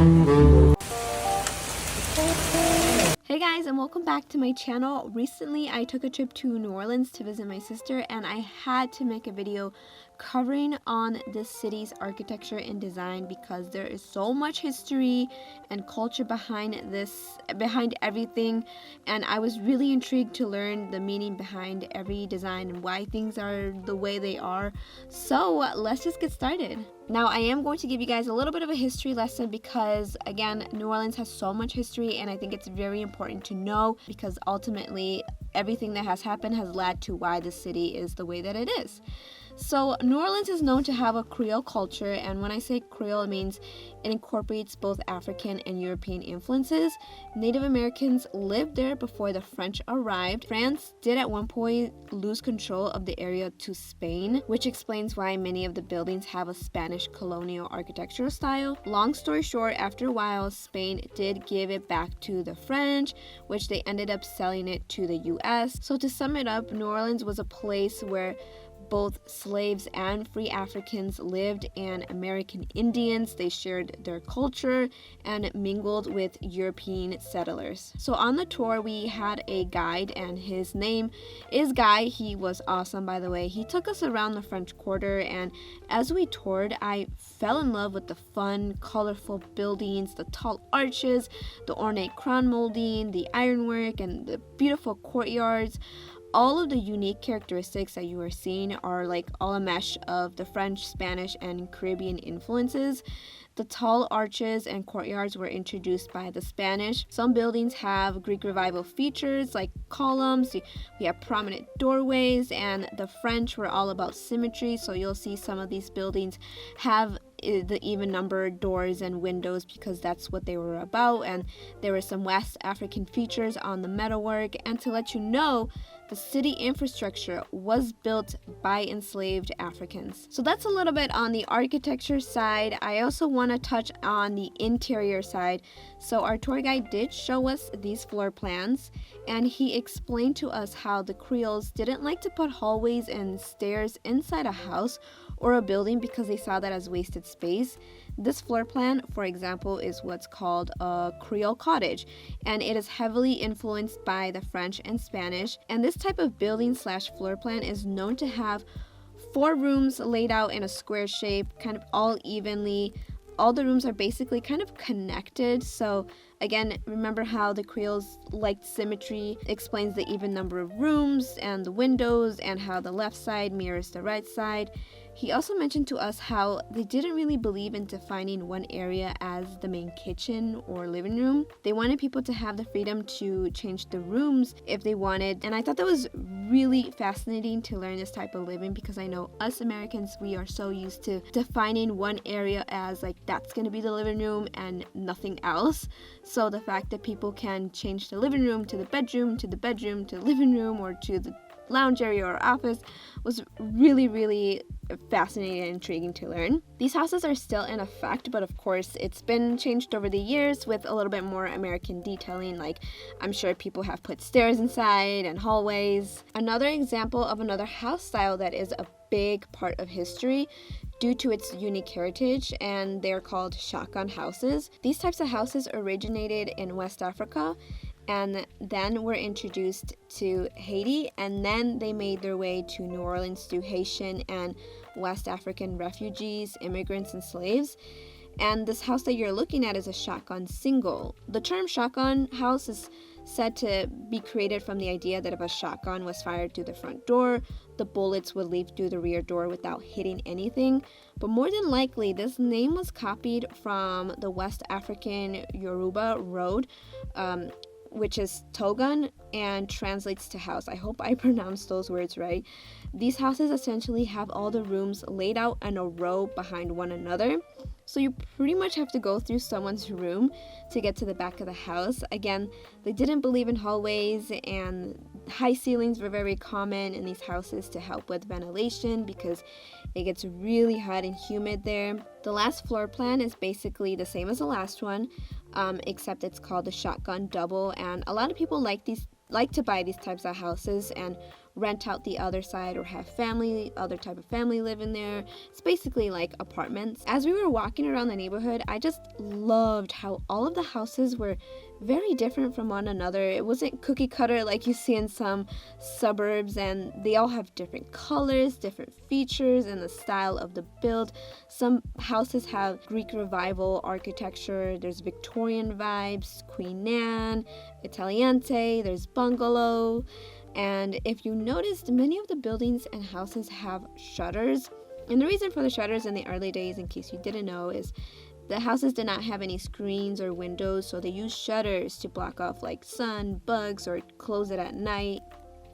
Hey guys, and welcome back to my channel. Recently I took a trip to New Orleans to visit my sister, and I had to make a video covering on this city's architecture and design because there is so much history and culture behind everything, and I was really intrigued to learn the meaning behind every design and why things are the way they are. So let's just get started. Now, I am going to give you guys a little bit of a history lesson because, again, New Orleans has so much history, and I think it's very important to know because ultimately everything that has happened has led to why the city is the way that it is. So New Orleans is known to have a Creole culture, and when I say Creole, it means it incorporates both African and European influences. Native Americans lived there before the French arrived. France did at one point lose control of the area to Spain, which explains why many of the buildings have a Spanish colonial architectural style. Long story short, after a while, Spain did give it back to the French, which they ended up selling it to the US. So to sum it up, New Orleans was a place where both slaves and free Africans lived, and American Indians. They shared their culture and mingled with European settlers. So on the tour, we had a guide, and his name is Guy. He was awesome, by the way. He took us around the French Quarter, and as we toured, I fell in love with the fun, colorful buildings, the tall arches, the ornate crown molding, the ironwork, and the beautiful courtyards. All of the unique characteristics that you are seeing are like all a mesh of the French, Spanish, and Caribbean influences. The tall arches and courtyards were introduced by the Spanish. Some buildings have Greek Revival features like columns. We have prominent doorways, and the French were all about symmetry. So you'll see some of these buildings have the even numbered doors and windows because that's what they were about. And there were some West African features on the metalwork. And to let you know, the city infrastructure was built by enslaved Africans. So that's a little bit on the architecture side. I also want to touch on the interior side. So our tour guide did show us these floor plans, and he explained to us how the Creoles didn't like to put hallways and stairs inside a house or a building because they saw that as wasted space. This floor plan, for example, is what's called a Creole Cottage, and it is heavily influenced by the French and Spanish. And this type of building slash floor plan is known to have 4 rooms laid out in a square shape, kind of all evenly. All the rooms are basically kind of connected. So again, remember how the Creoles liked symmetry. Explains the even number of rooms and the windows and how the left side mirrors the right side. He also mentioned to us how they didn't really believe in defining one area as the main kitchen or living room. They wanted people to have the freedom to change the rooms if they wanted. And I thought that was really fascinating to learn this type of living because I know us Americans, we are so used to defining one area as like that's going to be the living room and nothing else. So the fact that people can change the living room to the bedroom, to the bedroom, to the living room, or to the lounge area or office was really fascinating and intriguing to learn. These houses are still in effect, but of course it's been changed over the years with a little bit more American detailing. Like I'm sure people have put stairs inside and hallways. Another example of another house style that is a big part of history due to its unique heritage, and they're called shotgun houses. These types of houses originated in West Africa and then were introduced to Haiti, and then they made their way to New Orleans through Haitian and West African refugees, immigrants, and slaves. And this house that you're looking at is a shotgun single. The term shotgun house is said to be created from the idea that if a shotgun was fired through the front door, the bullets would leave through the rear door without hitting anything. But more than likely, this name was copied from the West African Yoruba road, which is Togun, and translates to house. I hope I pronounced those words right. These houses essentially have all the rooms laid out in a row behind one another. So you pretty much have to go through someone's room to get to the back of the house. Again, they didn't believe in hallways, and high ceilings were very common in these houses to help with ventilation because it gets really hot and humid there. The last floor plan is basically the same as the last one, except it's called the shotgun double, and a lot of people like to buy these types of houses and rent out the other side or have family, other type of family live in there. It's basically like apartments. As we were walking around the neighborhood, I just loved how all of the houses were very different from one another. It wasn't cookie cutter like you see in some suburbs, and they all have different colors, different features, and the style of the build. Some houses have Greek Revival architecture, there's Victorian vibes, Queen Anne, Italiante, there's bungalow. And if you noticed, many of the buildings and houses have shutters. And the reason for the shutters in the early days, in case you didn't know, is the houses did not have any screens or windows, so they used shutters to block off like sun, bugs, or close it at night.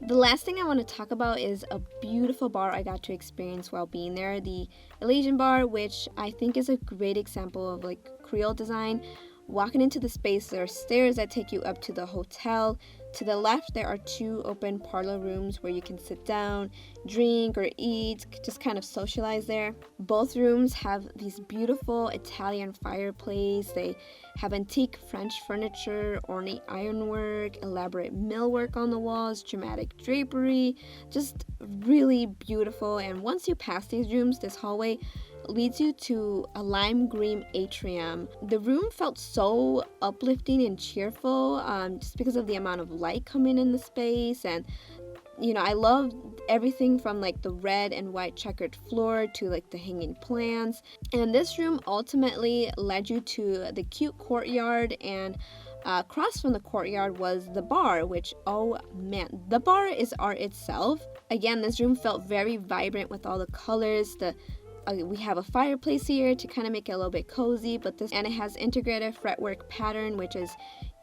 The last thing I want to talk about is a beautiful bar I got to experience while being there, the Elysian Bar, which I think is a great example of like Creole design. Walking into the space, there are stairs that take you up to the hotel. To the left, there are 2 open parlor rooms where you can sit down, drink, or eat, just kind of socialize there. Both rooms have these beautiful Italian fireplace. They have antique French furniture, ornate ironwork, elaborate millwork on the walls, dramatic drapery, just really beautiful. And once you pass these rooms, this hallway leads you to a lime green atrium. The room felt so uplifting and cheerful, just because of the amount of light coming in the space. And I love everything from like the red and white checkered floor to like the hanging plants. And this room ultimately led you to the cute courtyard, and across from the courtyard was the bar, which, oh man, the bar is art itself. Again, this room felt very vibrant with all the colors. We have a fireplace here to kind of make it a little bit cozy, and it has integrated fretwork pattern, which is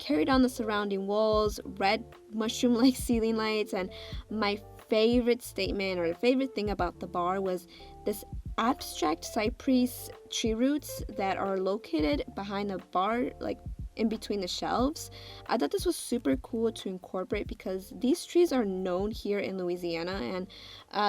carried on the surrounding walls, red mushroom-like ceiling lights. And my favorite statement, or the favorite thing about the bar, was this abstract cypress tree roots that are located behind the bar, like in between the shelves. I thought this was super cool to incorporate because these trees are known here in Louisiana, and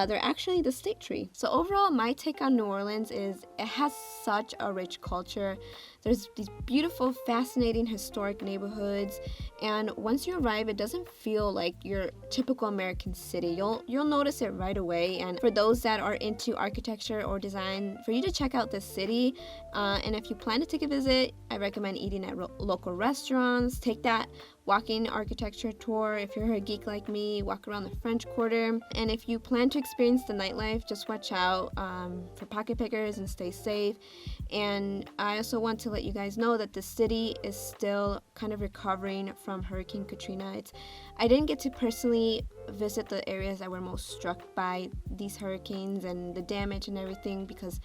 they're actually the state tree. So overall, my take on New Orleans is it has such a rich culture. There's these beautiful, fascinating, historic neighborhoods, and once you arrive, it doesn't feel like your typical American city. You'll notice it right away. And for those that are into architecture or design, for you to check out this city, and if you plan to take a visit, I recommend eating at local restaurants. Take that walking architecture tour. If you're a geek like me, walk around the French Quarter. And if you plan to experience the nightlife, just watch out for pocket pickers and stay safe. And I also want to let you guys know that the city is still kind of recovering from Hurricane Katrina. I didn't get to personally visit the areas that were most struck by these hurricanes and the damage and everything, because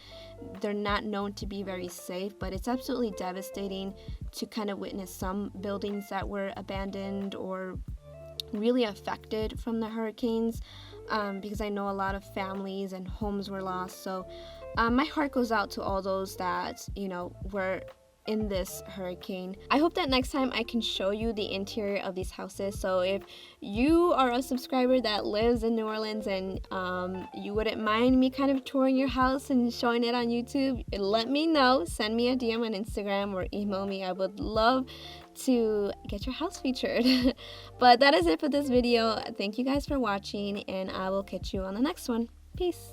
they're not known to be very safe, but it's absolutely devastating to kind of witness some buildings that were abandoned or really affected from the hurricanes, because I know a lot of families and homes were lost. So my heart goes out to all those that were in this hurricane. I hope that next time I can show you the interior of these houses. So if you are a subscriber that lives in New Orleans and you wouldn't mind me kind of touring your house and showing it on YouTube, let me know. Send me a DM on Instagram or email me. I would love to get your house featured. But that is it for this video. Thank you guys for watching, and I will catch you on the next one. Peace.